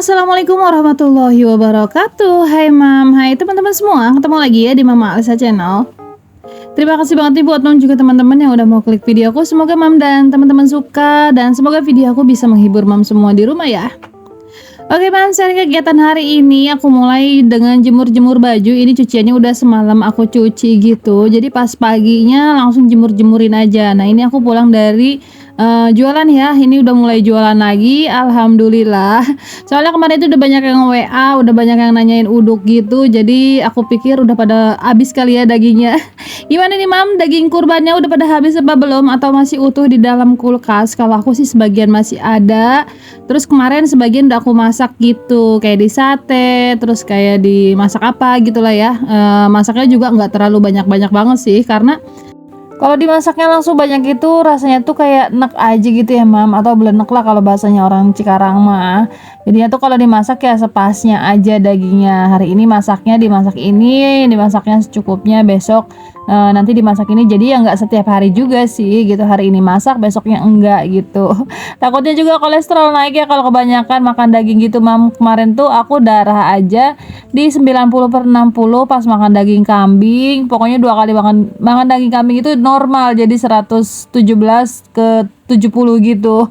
Assalamualaikum warahmatullahi wabarakatuh. Hai Mam, hai teman-teman semua. Ketemu lagi ya di Mama Alisa Channel. Terima kasih banget nih buat Mam juga teman-teman yang udah mau klik videoku. Semoga Mam dan teman-teman suka dan semoga video aku bisa menghibur Mam semua di rumah ya. Oke Mam, sharing kegiatan hari ini aku mulai dengan jemur-jemur baju. Ini cuciannya udah semalam aku cuci gitu. Jadi pas paginya langsung jemur-jemurin aja. Nah, ini aku pulang dari jualan ya. Ini udah mulai jualan lagi, alhamdulillah. Soalnya kemarin itu udah banyak yang WA, udah banyak yang nanyain uduk gitu. Jadi aku pikir udah pada habis kali ya dagingnya. Gimana nih Mam, daging kurbannya udah pada habis apa belum atau masih utuh di dalam kulkas? Kalau aku sih sebagian masih ada. Terus kemarin sebagian udah aku masak gitu, kayak di sate, terus kayak dimasak apa gitulah ya. Masaknya juga nggak terlalu banyak-banyak banget sih, karena kalau dimasaknya langsung banyak itu rasanya tuh kayak nek aja gitu ya Mam, atau belenek lah kalau bahasanya orang Cikarang mah. Jadinya tuh kalau dimasak ya sepasnya aja dagingnya. Hari ini masaknya dimasak ini, dimasaknya secukupnya, besok nanti dimasak ini. Jadi ya nggak setiap hari juga sih gitu. Hari ini masak, besoknya enggak gitu. Takutnya juga kolesterol naik ya kalau kebanyakan makan daging gitu Mam. Kemarin tuh aku darah aja di 90/60 pas makan daging kambing. Pokoknya 2 kali makan daging kambing itu normal, jadi 117 ke 70 gitu.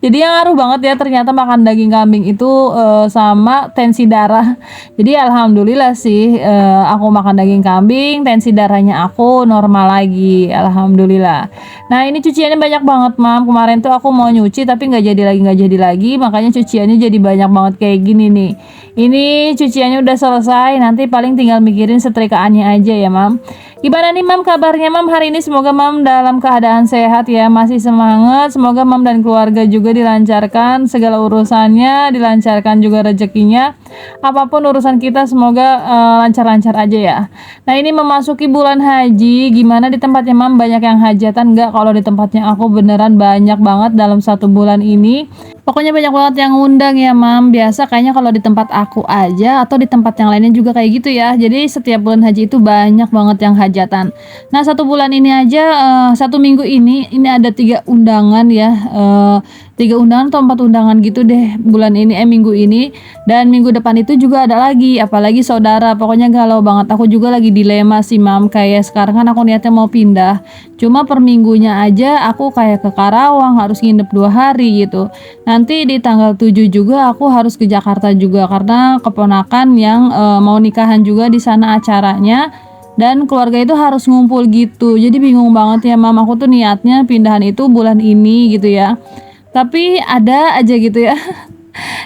Jadi yang ngaruh banget ya ternyata makan daging kambing itu sama tensi darah. Jadi alhamdulillah sih aku makan daging kambing, tensi darahnya aku normal lagi, alhamdulillah. Nah, ini cuciannya banyak banget Mam. Kemarin tuh aku mau nyuci tapi nggak jadi lagi, makanya cuciannya jadi banyak banget kayak gini nih. Ini cuciannya udah selesai, nanti paling tinggal mikirin setrikaannya aja ya Mam. Gimana nih Mam kabarnya Mam hari ini? Semoga Mam dalam keadaan sehat ya, masih semangat. Semoga Mam dan keluarga juga dilancarkan segala urusannya, dilancarkan juga rezekinya. Apapun urusan kita semoga lancar-lancar aja ya. Nah, ini memasuki bulan haji. Gimana di tempatnya Mam, banyak yang hajatan nggak? Kalau di tempatnya aku beneran banyak banget dalam 1 bulan ini. Pokoknya banyak banget yang ngundang ya Mam. Biasa kayaknya kalau di tempat aku aja atau di tempat yang lainnya juga kayak gitu ya. Jadi setiap bulan haji itu banyak banget yang hajatan. Nah, 1 bulan ini aja 1 minggu ini ada 3 undangan ya. 3 undangan atau 4 undangan gitu deh bulan ini minggu ini, dan minggu depan itu juga ada lagi, apalagi saudara. Pokoknya galau banget. Aku juga lagi dilema sih Mam, kayak sekarang kan aku niatnya mau pindah, cuma per minggunya aja aku kayak ke Karawang harus nginep 2 hari gitu. Nanti di tanggal 7 juga aku harus ke Jakarta juga karena keponakan yang mau nikahan juga di sana acaranya, dan keluarga itu harus ngumpul gitu. Jadi bingung banget ya Mam, aku tuh niatnya pindahan itu bulan ini gitu ya, tapi ada aja gitu ya.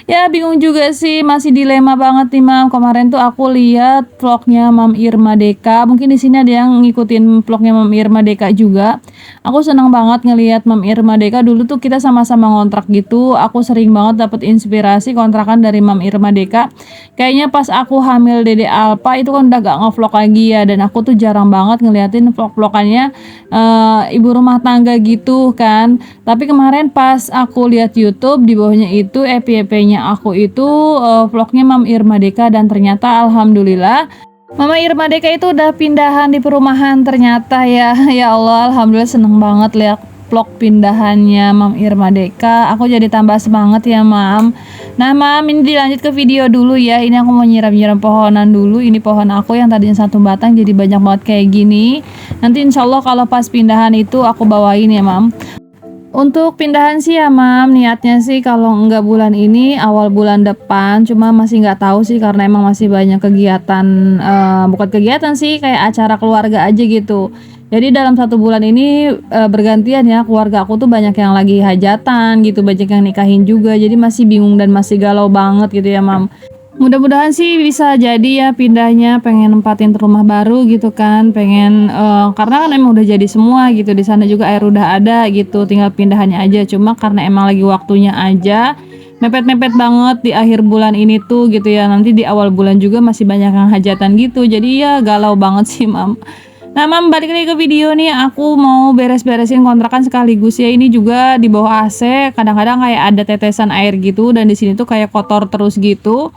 Ya bingung juga sih, masih dilema banget nih Mam. Kemarin tuh aku lihat vlognya Mam Irma Deka. Mungkin di sini ada yang ngikutin vlognya Mam Irma Deka juga. Aku senang banget ngelihat Mam Irma Deka. Dulu tuh kita sama-sama ngontrak gitu. Aku sering banget dapet inspirasi kontrakan dari Mam Irma Deka. Kayaknya pas aku hamil Dede Alpa itu kan udah gak ngevlog lagi ya, dan aku tuh jarang banget ngeliatin vlog-vlogannya ibu rumah tangga gitu kan. Tapi kemarin pas aku lihat YouTube, di bawahnya itu FYP-nya aku itu vlognya Mam Irma Deka, dan ternyata alhamdulillah Mama Irma Deka itu udah pindahan di perumahan ternyata ya. Ya Allah, alhamdulillah seneng banget lihat vlog pindahannya Mam Irma Deka. Aku jadi tambah semangat ya Mam. Nah Mam, ini dilanjut ke video dulu ya. Ini aku mau nyiram-nyiram pohonan dulu. Ini pohon aku yang tadinya 1 batang jadi banyak banget kayak gini. Nanti insya Allah kalau pas pindahan itu aku bawain ya Mam. Untuk pindahan sih ya Mam, niatnya sih kalau enggak bulan ini awal bulan depan, cuma masih nggak tahu sih karena emang masih banyak kegiatan, bukan kegiatan sih, kayak acara keluarga aja gitu. Jadi dalam 1 bulan ini bergantian ya, keluarga aku tuh banyak yang lagi hajatan gitu, banyak yang nikahin juga, jadi masih bingung dan masih galau banget gitu ya Mam. Mudah-mudahan sih bisa jadi ya pindahnya, pengen nempatin rumah baru gitu kan, pengen karena kan emang udah jadi semua gitu, di sana juga air udah ada gitu, tinggal pindahannya aja. Cuma karena emang lagi waktunya aja, mepet-mepet banget di akhir bulan ini tuh gitu ya, nanti di awal bulan juga masih banyak yang hajatan gitu, jadi ya galau banget sih Mam. Nah Mam, balik lagi ke video nih, aku mau beres-beresin kontrakan sekaligus ya. Ini juga di bawah AC kadang-kadang kayak ada tetesan air gitu, dan di sini tuh kayak kotor terus gitu.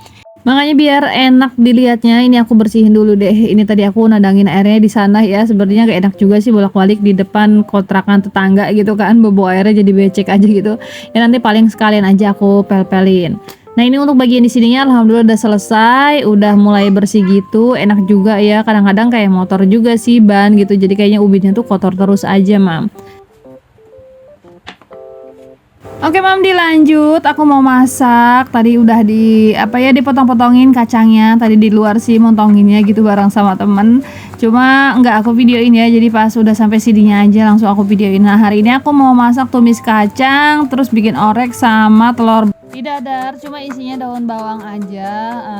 Makanya biar enak dilihatnya, ini aku bersihin dulu deh. Ini tadi aku nadangin airnya di sana ya. Sebenarnya gak enak juga sih bolak-balik di depan kontrakan tetangga gitu kan, bebo airnya jadi becek aja gitu. Ya nanti paling sekalian aja aku pel-pelin. Nah ini untuk bagian di sininya alhamdulillah udah selesai, udah mulai bersih gitu, enak juga ya. Kadang-kadang kayak motor juga sih ban gitu, jadi kayaknya ubinnya tuh kotor terus aja mam. Oke mam, dilanjut, aku mau masak. Tadi udah dipotong-potongin kacangnya. Tadi di luar sih montonginnya gitu bareng sama temen. Cuma nggak aku videoin ya, jadi pas udah sampai sininya aja langsung aku videoin. Nah hari ini aku mau masak tumis kacang, terus bikin orek sama telur di dadar. Cuma isinya daun bawang aja.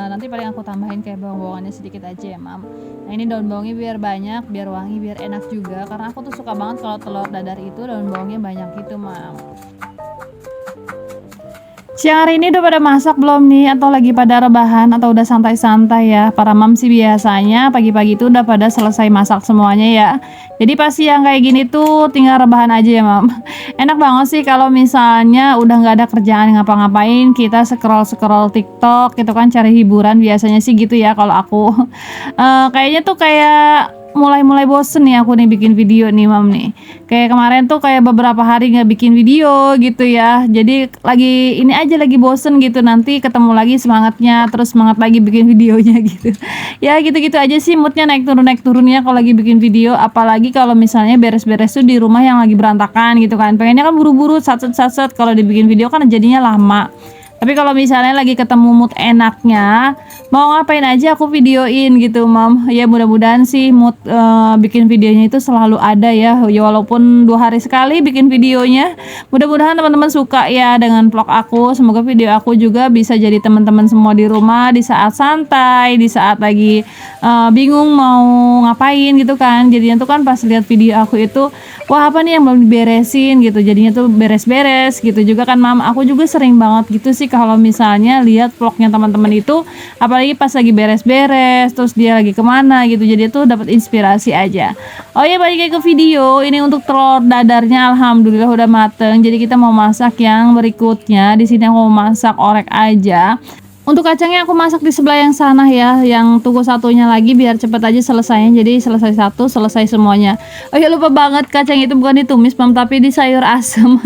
Nanti paling aku tambahin kayak bawang-bawangannya sedikit aja ya mam. Nah ini daun bawangnya biar banyak, biar wangi, biar enak juga. Karena aku tuh suka banget kalau telur dadar itu daun bawangnya banyak gitu mam. Siang hari ini udah pada masak belum nih? Atau lagi pada rebahan? Atau udah santai-santai ya? Para mam sih biasanya pagi-pagi itu udah pada selesai masak semuanya ya. Jadi pas siang kayak gini tuh tinggal rebahan aja ya mam. Enak banget sih kalau misalnya udah nggak ada kerjaan ngapa-ngapain, kita scroll-scroll TikTok gitu kan, cari hiburan. Biasanya sih gitu ya kalau aku. Kayaknya tuh kayak mulai bosen nih aku nih bikin video nih mam nih. Kayak kemarin tuh kayak beberapa hari nggak bikin video gitu ya, jadi lagi bosen gitu. Nanti ketemu lagi semangatnya, terus semangat lagi bikin videonya gitu. Ya gitu-gitu aja sih, moodnya naik turunnya kalau lagi bikin video. Apalagi kalau misalnya beres-beres tuh di rumah yang lagi berantakan gitu kan, pengennya kan buru-buru satset kalau dibikin video kan jadinya lama. Tapi kalau misalnya lagi ketemu mood enaknya, mau ngapain aja aku videoin gitu, mam. Ya mudah-mudahan sih mood bikin videonya itu selalu ada ya. Ya walaupun 2 hari sekali bikin videonya. Mudah-mudahan teman-teman suka ya dengan vlog aku. Semoga video aku juga bisa jadi teman-teman semua di rumah di saat santai, di saat lagi bingung mau ngapain gitu kan. Jadinya tuh kan pas lihat video aku itu, wah apa nih yang belum diberesin gitu. Jadinya tuh beres-beres gitu juga kan, mam. Aku juga sering banget gitu sih kalau misalnya lihat vlognya teman-teman itu, apalagi pas lagi beres-beres terus dia lagi kemana gitu, jadi tuh dapat inspirasi aja. Oh ya, balik lagi ke video ini. Untuk telur dadarnya alhamdulillah udah mateng, jadi kita mau masak yang berikutnya. Di sini aku mau masak orek aja. Untuk kacangnya aku masak di sebelah yang sana ya, yang tunggu satunya lagi biar cepet aja selesainya. Jadi selesai satu, selesai semuanya. Oh ya, lupa banget, kacang itu bukan ditumis mam, tapi di sayur asem.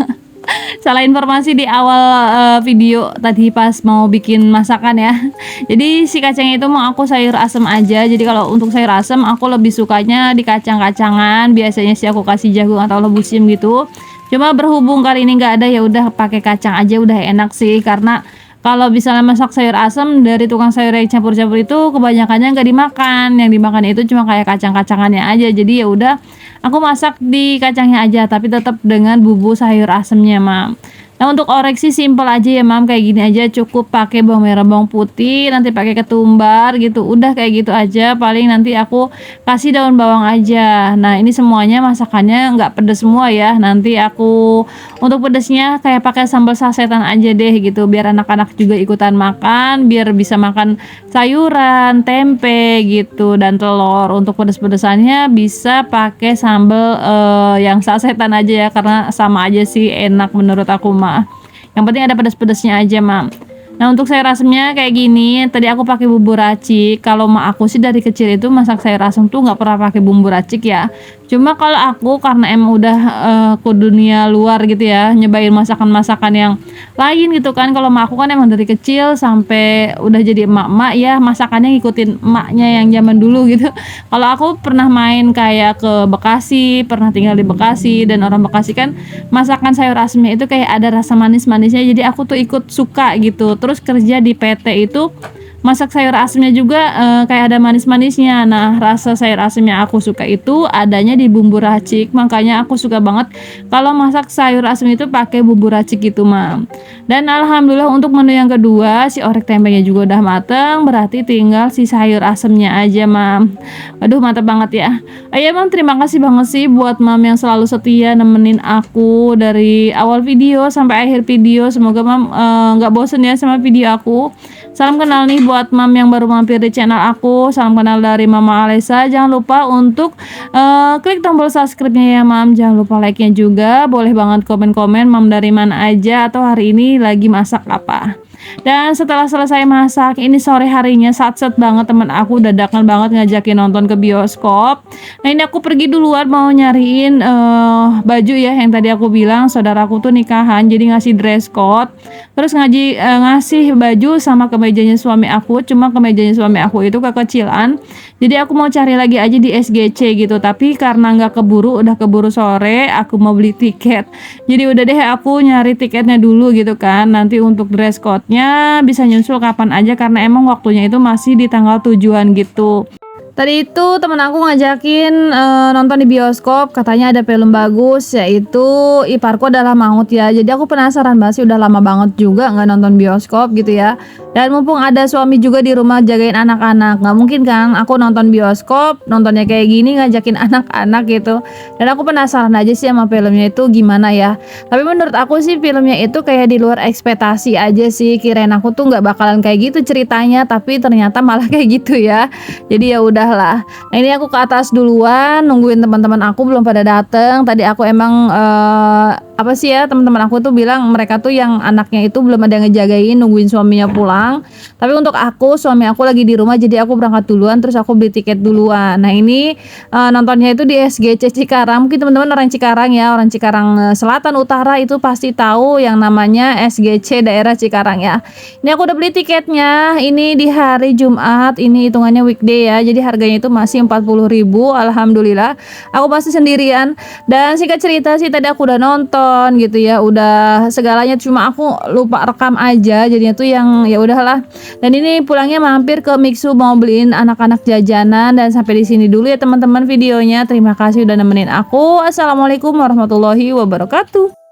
Salah informasi di awal video tadi pas mau bikin masakan ya. Jadi si kacangnya itu mau aku sayur asem aja. Jadi kalau untuk sayur asem aku lebih sukanya di kacang-kacangan. Biasanya sih aku kasih jagung atau lebusim gitu. Cuma berhubung kali ini nggak ada, ya udah pakai kacang aja udah enak sih. Karena kalau misalnya masak sayur asem dari tukang sayur yang campur-campur itu kebanyakannya nggak dimakan. Yang dimakan itu cuma kayak kacang-kacangannya aja. Jadi ya udah, aku masak di kacangnya aja, tapi tetap dengan bumbu sayur asemnya, mam. Nah untuk orek sih simple aja ya, mam. Kayak gini aja, cukup pakai bawang merah, bawang putih, nanti pakai ketumbar gitu. Udah kayak gitu aja. Paling nanti aku kasih daun bawang aja. Nah ini semuanya masakannya nggak pedes semua ya. Nanti aku untuk pedesnya kayak pakai sambal sasetan aja deh gitu, biar anak-anak juga ikutan makan, biar bisa makan sayuran, tempe gitu, dan telur. Untuk pedes-pedesannya bisa pakai sambal yang sasetan aja ya, karena sama aja sih, enak menurut aku mah. Yang penting ada pedas-pedasnya aja, mam. Nah untuk sayur asemnya kayak gini, tadi aku pakai bumbu racik. Kalau mak aku sih dari kecil itu masak sayur asem tuh nggak pernah pakai bumbu racik ya. Cuma kalau aku karena emang udah ke dunia luar gitu ya, nyobain masakan-masakan yang lain gitu kan. Kalau mak aku kan emang dari kecil sampai udah jadi emak-emak ya, masakannya ngikutin emaknya yang zaman dulu gitu. Kalau aku pernah main kayak ke Bekasi, pernah tinggal di Bekasi, dan orang Bekasi kan masakan sayur asemnya itu kayak ada rasa manis-manisnya, jadi aku tuh ikut suka gitu. Terus kerja di PT itu masak sayur asemnya juga kayak ada manis-manisnya. Nah rasa sayur asem yang aku suka itu adanya di bumbu racik, makanya aku suka banget kalau masak sayur asem itu pakai bumbu racik gitu, mam. Dan alhamdulillah untuk menu yang kedua, si orek tempenya juga udah mateng, berarti tinggal si sayur asemnya aja, mam. Aduh mantap banget ya. Ya mam, terima kasih banget sih buat mam yang selalu setia nemenin aku dari awal video sampai akhir video. Semoga mam nggak bosen ya sama video aku. Salam kenal nih buat mam yang baru mampir di channel aku. Salam kenal dari Mama Alesa. Jangan lupa untuk klik tombol subscribe-nya ya, mam. Jangan lupa like-nya juga. Boleh banget komen-komen mam dari mana aja, atau hari ini lagi masak apa. Dan setelah selesai masak, ini sore harinya satset banget teman aku dadakan banget ngajakin nonton ke bioskop. Nah ini aku pergi duluan mau nyariin baju ya yang tadi aku bilang saudaraku tuh nikahan jadi ngasih dress code. Terus ngasih baju sama kemejanya suami aku, cuma kemejanya suami aku itu kekecilan. Jadi aku mau cari lagi aja di SGC gitu, tapi karena nggak keburu, udah keburu sore, aku mau beli tiket. Jadi udah deh aku nyari tiketnya dulu gitu kan. Nanti untuk dress code-nya bisa nyusul kapan aja karena emang waktunya itu masih di tanggal tujuan gitu. Tadi itu temen aku ngajakin nonton di bioskop, katanya ada film bagus yaitu Iparku Adalah Maut ya. Jadi aku penasaran banget sih, udah lama banget juga nggak nonton bioskop gitu ya. Dan mumpung ada suami juga di rumah jagain anak-anak, nggak mungkin kan aku nonton bioskop, nontonnya kayak gini ngajakin anak-anak gitu. Dan aku penasaran aja sih sama filmnya itu gimana ya. Tapi menurut aku sih filmnya itu kayak di luar ekspektasi aja sih. Kirain aku tuh nggak bakalan kayak gitu ceritanya, tapi ternyata malah kayak gitu ya. Jadi ya udahlah. Nah ini aku ke atas duluan nungguin teman-teman aku belum pada dateng. Tadi aku emang apa sih ya, teman-teman aku tuh bilang mereka tuh yang anaknya itu belum ada yang ngejagain nungguin suaminya pulang. Tapi untuk aku, suami aku lagi di rumah jadi aku berangkat duluan terus aku beli tiket duluan. Nah ini nontonnya itu di SGC Cikarang. Mungkin teman-teman orang Cikarang ya, orang Cikarang Selatan Utara itu pasti tahu yang namanya SGC daerah Cikarang ya. Ini aku udah beli tiketnya. Ini di hari Jumat, ini hitungannya weekday ya. Jadi harganya itu masih 40.000. Alhamdulillah. Aku masih sendirian. Dan singkat cerita sih tadi aku udah nonton gitu ya, udah segalanya, cuma aku lupa rekam aja. Jadinya tuh yang ya udahlah. Dan ini pulangnya mampir ke Mixu mau beliin anak-anak jajanan. Dan sampai di sini dulu ya teman-teman videonya. Terima kasih udah nemenin aku. Assalamualaikum warahmatullahi wabarakatuh.